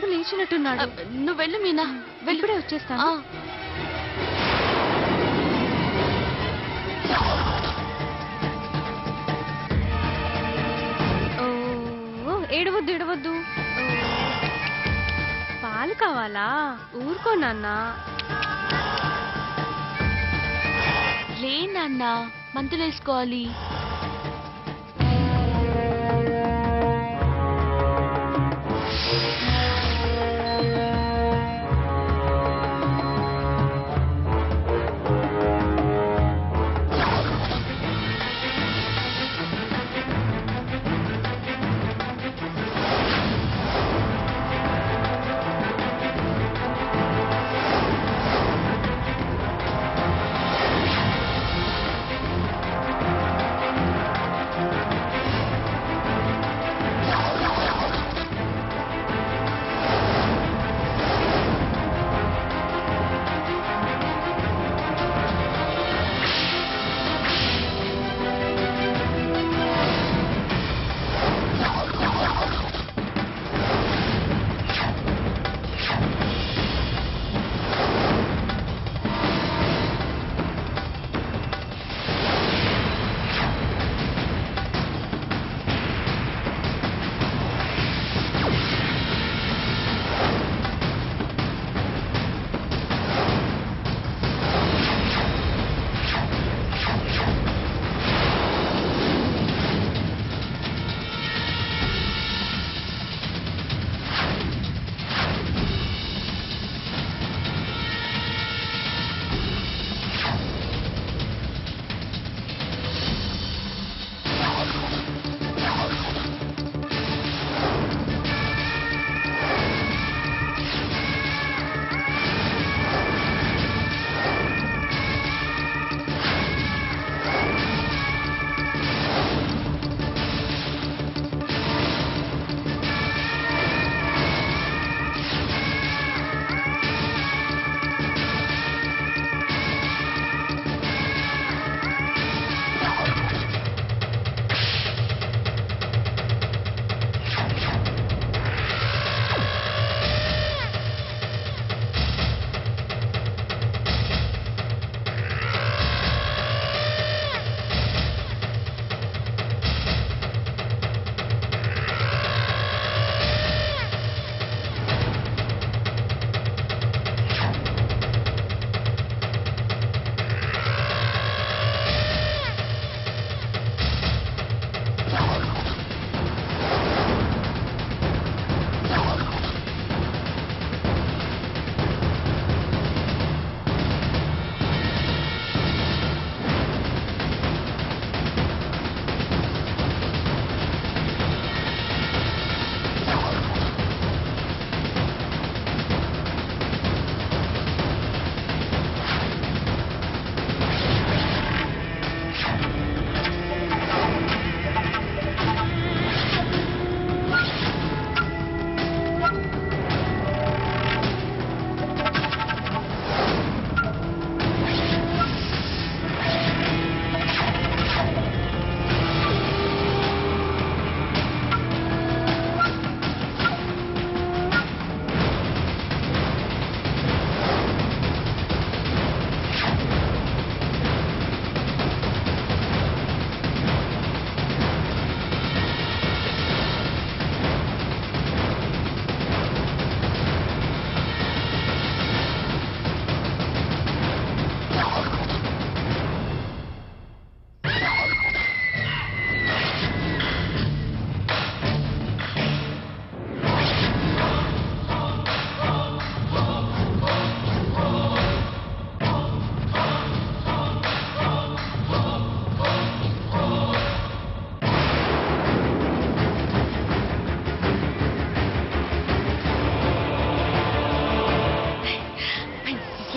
బాబు లేచినట్టున్నాడు. నువ్వు వెళ్ళు మీనా, ఇప్పుడే వచ్చేస్తాను. ఏడవద్దు ఏడవద్దు. పాలు కావాలా? ఊరుకో నాన్న. లే నాన్న, మందులు వేసుకోవాలి.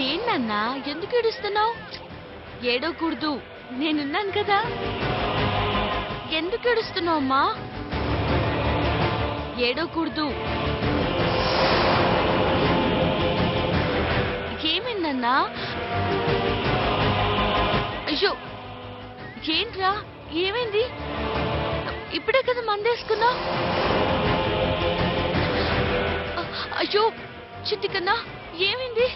ఏంటన్నా ఎందుకు ఏడుస్తున్నావు? ఏడవకూడదు, నేనున్నాను కదా. ఎందుకు ఏడుస్తున్నావు అమ్మా? ఏడవకూడదు. ఏమైందన్నా? అయ్యో ఏంట్రా, ఏమైంది? ఇప్పుడే కదా మందేసుకున్నా. అయ్యో చిట్టి కన్నా ఏమైంది?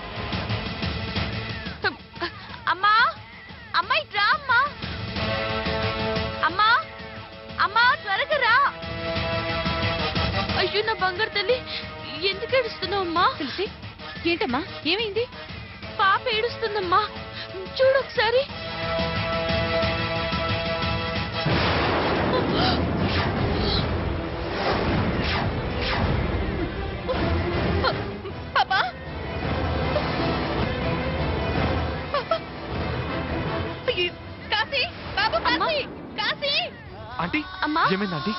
అమ్మా అమ్మా ఇట్రా అమ్మా. అమ్మా అమ్మా త్వరగా రా. అయ్యో నా బంగారు తల్లి ఎందుకు ఏడుస్తున్నావు అమ్మా? తులసి ఏంటమ్మా ఏమైంది? పాప ఏడుస్తుందమ్మా, చూడు ఒకసారి. పాపా కాశీ బాబు కాశీ కాశీ. ఆంటీ అమ్మా ఏమైంది ఆంటీ?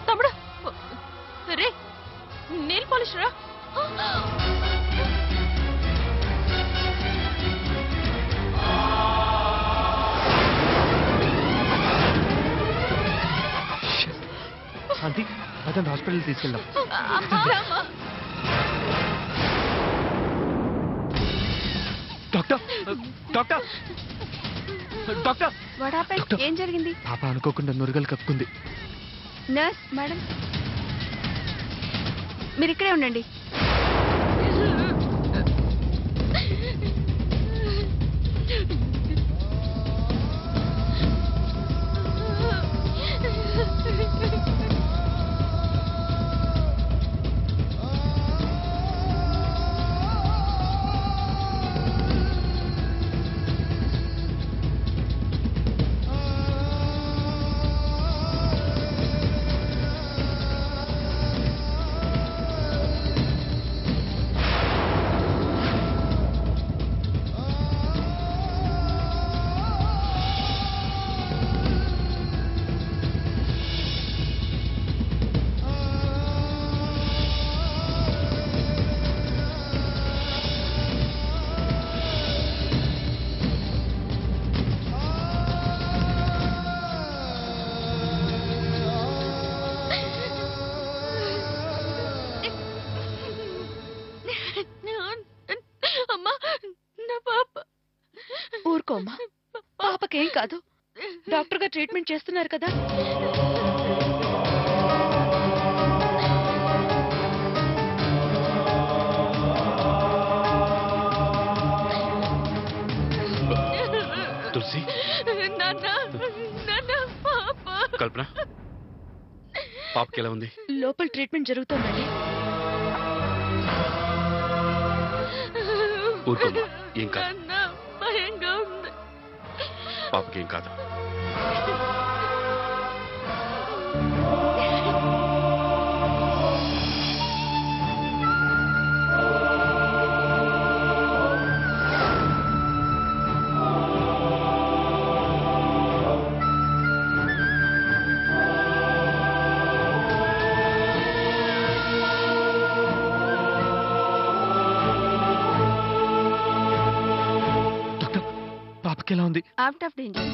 తమ్ముడు రే నెయిల్ పాలిష్ రా. ఆంటీ అతను హాస్పిటల్ తీసుకెళ్దాం. Doctor doctor doctor what happened? Doctor. ఏం జరిగింది? పాప అనుకోకుండా నురగలు కక్కుంది. నర్స్ మేడం మీరు ఇక్కడే ఉండండి. అమ్మా నా పాప. ఊరుకోమ్మా, పాపకేం కాదు. డాక్టర్ గా ట్రీట్మెంట్ చేస్తున్నారు కదా. తులసి నాన్న నాన్న పాప. కల్పన పాపకి ఎలా ఉంది? లోపల ట్రీట్మెంట్ జరుగుతోందండి. ఊరుకోమ్మా, ఏం కాదు. నాన్న భయంగా ఉంది. పాపకి ఏం కాదు. డాక్టర్ పాపకి ఎలా ఉంది? Out of danger.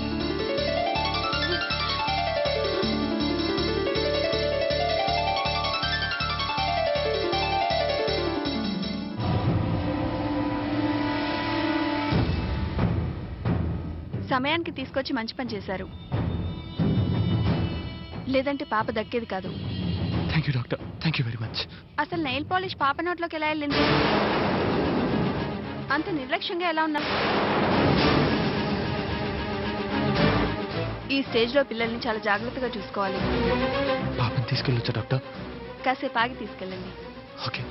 సమయానికి తీసుకొచ్చి మంచి పని చేశారు, లేదంటే పాప దక్కేది కాదు. Thank you doctor, thank you very much. అసలు నెయిల్ పాలిష్ పాప నోట్లోకి ఎలా వెళ్ళింది? అంత నిర్లక్ష్యంగా ఎలా ఉన్నా? ఈ స్టేజ్ లో పిల్లల్ని చాలా జాగ్రత్తగా చూసుకోవాలి. పాపని తీసుకెళ్ళొచ్చా డాక్టర్? కాసేపు ఆగి తీసుకెళ్ళండి. ఓకే.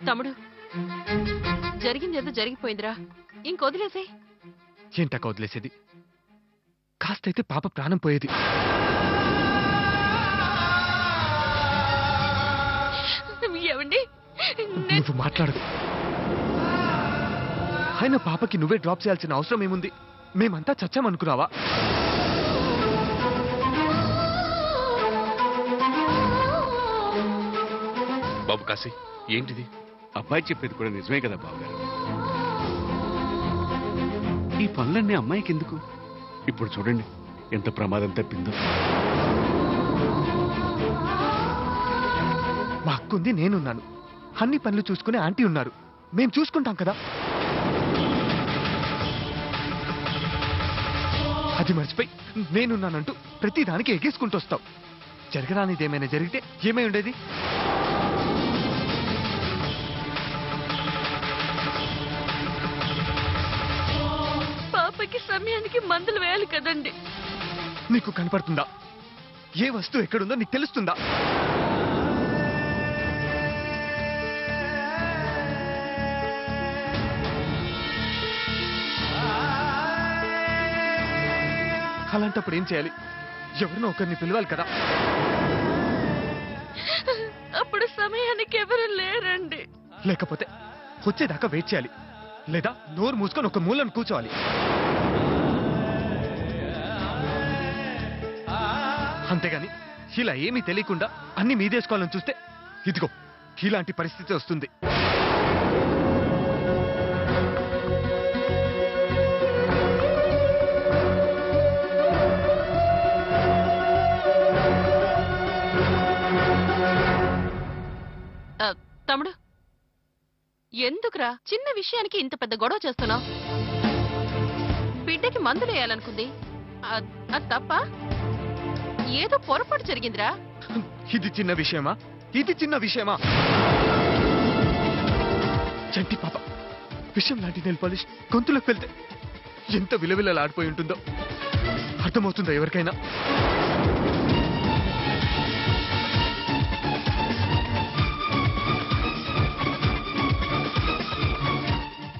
తమ్ముడు జరిగిందేదో జరిగిపోయిందిరా ఇంకొదిలేసే. ఏంటక్క వదిలేసేది? కాస్తైతే పాప ప్రాణం పోయేది. ఏమండి నువ్వు మాట్లాడదు. అయినా పాపకి నువ్వే డ్రాప్ చేయాల్సిన అవసరం ఏముంది? మేమంతా చచ్చామనుకున్నావా? బాబు కాశీ, ఏంటిది? అబ్బాయి చెప్పేది కూడా నిజమే కదా బావగారు. ఈ పనులన్నీ అమ్మాయికి ఎందుకు? ఇప్పుడు చూడండి ఎంత ప్రమాదం తప్పిందో. మా అక్కుంది, నేనున్నాను. అన్ని పనులు చూసుకునే ఆంటీ ఉన్నారు. మేం చూసుకుంటాం కదా. అది మర్చిపోయి నేనున్నానంటూ ప్రతి దానికి ఎగేసుకుంటూ వస్తావు. జరగరానిది ఏమైనా జరిగితే ఏమై ఉండేది? పాపకి సమయానికి మందులు వేయాలి కదండి. నీకు కనపడుతుందా? ఏ వస్తువు ఎక్కడుందో నీకు తెలుస్తుందా? అలాంటప్పుడు ఏం చేయాలి? ఎవరినో ఒకరిని పిలవాలి కదా. అప్పుడు సమయానికి ఎవరు లేరండి. లేకపోతే వచ్చేదాకా వెయిట్ చేయాలి, లేదా నోరు మూసుకొని ఒక మూలను కూర్చోవాలి. అంతేగాని ఇలా ఏమీ తెలియకుండా అన్ని మీదేసుకోవాలని చూస్తే ఇదిగో ఇలాంటి పరిస్థితి వస్తుంది. తమ్ముడు ఎందుకురా చిన్న విషయానికి ఇంత పెద్ద గొడవ చేస్తున్నావు? బిడ్డకి మందులు వేయాలనుకుంది, అది తప్ప? ఏదో పొరపాటు జరిగిందిరా. ఇది చిన్న విషయమా? ఇది చిన్న విషయమా? చంటి పాప విషయం లాంటి నెల్ పాలిష్ గొంతులోకి వెళ్తే ఎంత విలవిలలాడిపోయి ఉంటుందో అర్థమవుతుందో ఎవరికైనా?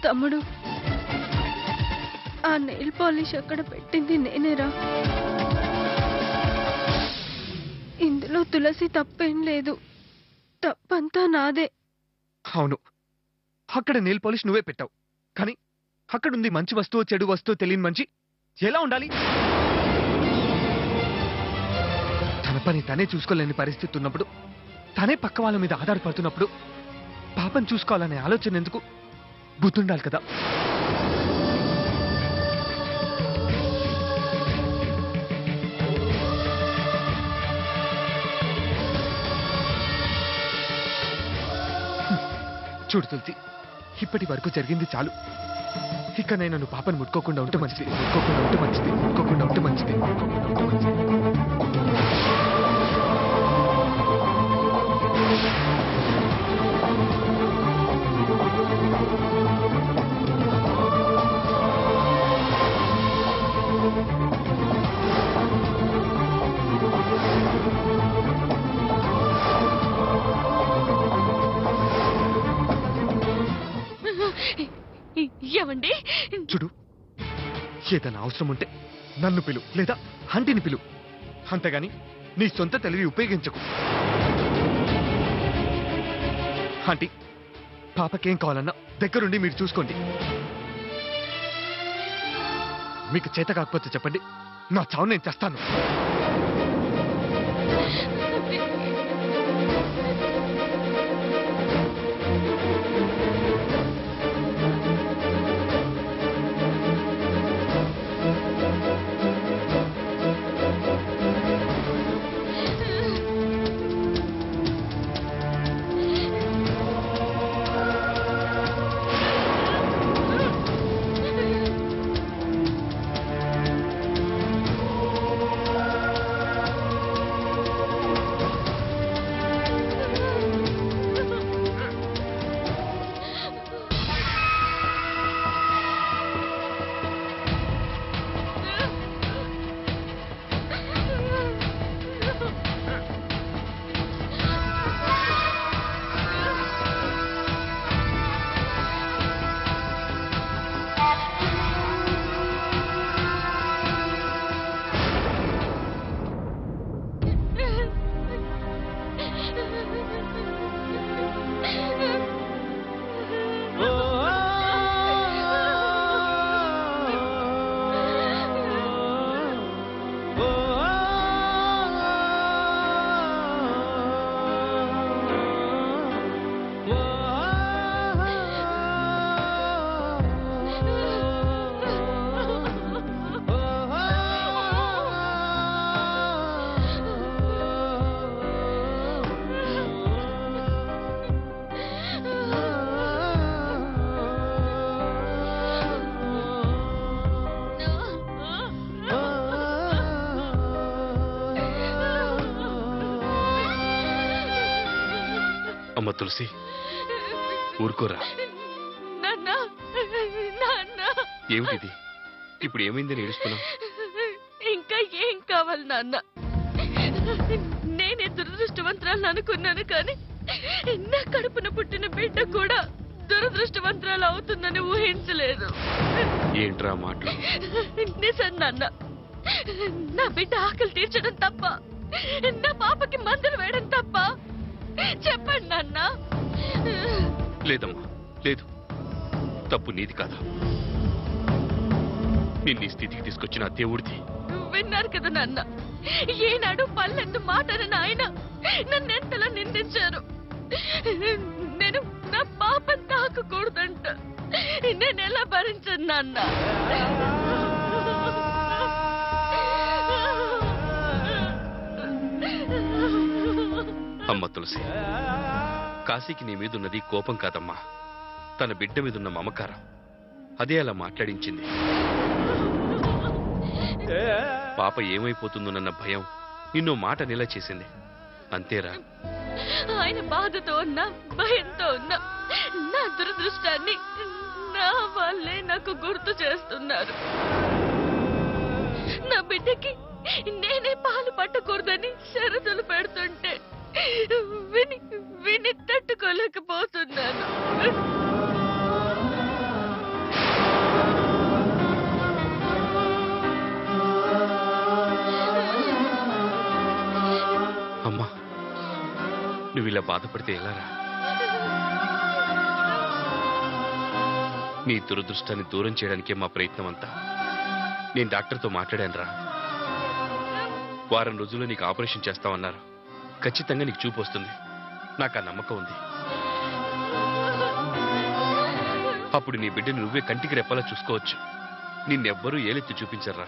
తమ్ముడు, ఆ నెయిల్ పాలిష్ అక్కడ పెట్టింది నేనేరా. ఇందులో తులసి తప్పేం లేదు. తప్పంతా నాదే. అవును, అక్కడ నెయిల్ పాలిష్ నువ్వే పెట్టావు. కానీ అక్కడుంది మంచి వస్తువు చెడు వస్తువు తెలియని మంచి ఎలా ఉండాలి? తన పని తనే చూసుకోలేని పరిస్థితి ఉన్నప్పుడు, తనే పక్క వాళ్ళ మీద ఆధారపడుతున్నప్పుడు పాపం చూసుకోవాలనే ఆలోచన ఎందుకు? బుద్ధుండాలి కదా. చూడు తులసి, ఇప్పటి వరకు జరిగింది చాలు. ఇక నేను నన్ను పాపను ముట్టుకోకుండా ఉంటే మంచిది, ముట్టుకోకుండా ఉంటే మంచిది, ముట్టుకోకుండా ఉంటే మంచిది, ముట్టుకోకుండా ఉంటే మంచిది. ఏమండి చూడు, ఏదైనా అవసరం ఉంటే నన్ను పిలు, లేదా ఆంటీని పిలు. అంతేగాని నీ సొంత తెలివి ఉపయోగించకు. ఆంటీ, పాపకేం కావాలన్నా దగ్గరుండి మీరు చూసుకోండి. మీకు చేత కాకపోతే చెప్పండి, నా చావు నేను చేస్తాను. అమ్మ తులసి ఊరుకోరా. నాన్న నాన్న ఏమిటిది? ఇప్పుడు ఏమైందని ఏడుస్తున్నావు? ఇంకా ఏం కావాలి నాన్న? నేనే దురదృష్టవంతురాలు అనుకున్నాను కానీ నా కడుపున పుట్టిన బిడ్డ కూడా దురదృష్టవంతురాలు అవుతుందని ఊహించలేదు. ఏంట్రా మాటలు? నిజం నాన్న, నా బిడ్డ ఆకలి తీర్చడం తప్ప, నా పాపకి మందులు వేయడం తప్ప? చెప్పండి నాన్న. లేదమ్మా, లేదు. తప్పు నీది కాదా? నిన్ను ఈ స్థితికి తీసుకొచ్చిన ఆ దేవుడిది. విన్నారు కదా నాన్న, ఏనాడు పల్లెత్తు మాటనని ఆయన నన్నెంతలా నిందించారు. నేను నా పాపం తాకకూడదంట. నేను ఎలా భరించను నాన్న? అమ్మ తులసి, కాశీకి నీ మీదున్నది కోపం కాదమ్మా, తన బిడ్డ మీదున్న మమకారం. అదే అలా మాట్లాడించింది. పాప ఏమైపోతుందోనన్న భయం నిన్నో మాట నిల చేసింది. అంతేరా? ఆయన బాధతో ఉన్నా, భయంతో ఉన్నా, నా దురదృష్టాన్ని నా వాళ్ళే నాకు గుర్తు చేస్తున్నారు. నా బిడ్డకి నేనే పాలు పట్టకూడదని షరతులు పెడుతుంటే విని విని తట్టుకోలేకపోతున్నాను. అమ్మా, నువ్వు ఇలా బాధపడితే ఎలారా? నీ దురదృష్టాన్ని దూరం చేయడానికే మా ప్రయత్నం అంతా. నేను డాక్టర్తో మాట్లాడానురా. వారం రోజుల్లో నీకు ఆపరేషన్ చేస్తామన్నారు. ఖచ్చితంగా నీకు చూపు వస్తుంది. నాకు ఆ నమ్మకం ఉంది. అప్పుడు నీ బిడ్డని నువ్వే కంటికి రెప్పలా చూసుకోవచ్చు. నిన్నెవ్వరూ ఏలెత్తి చూపించర్రా.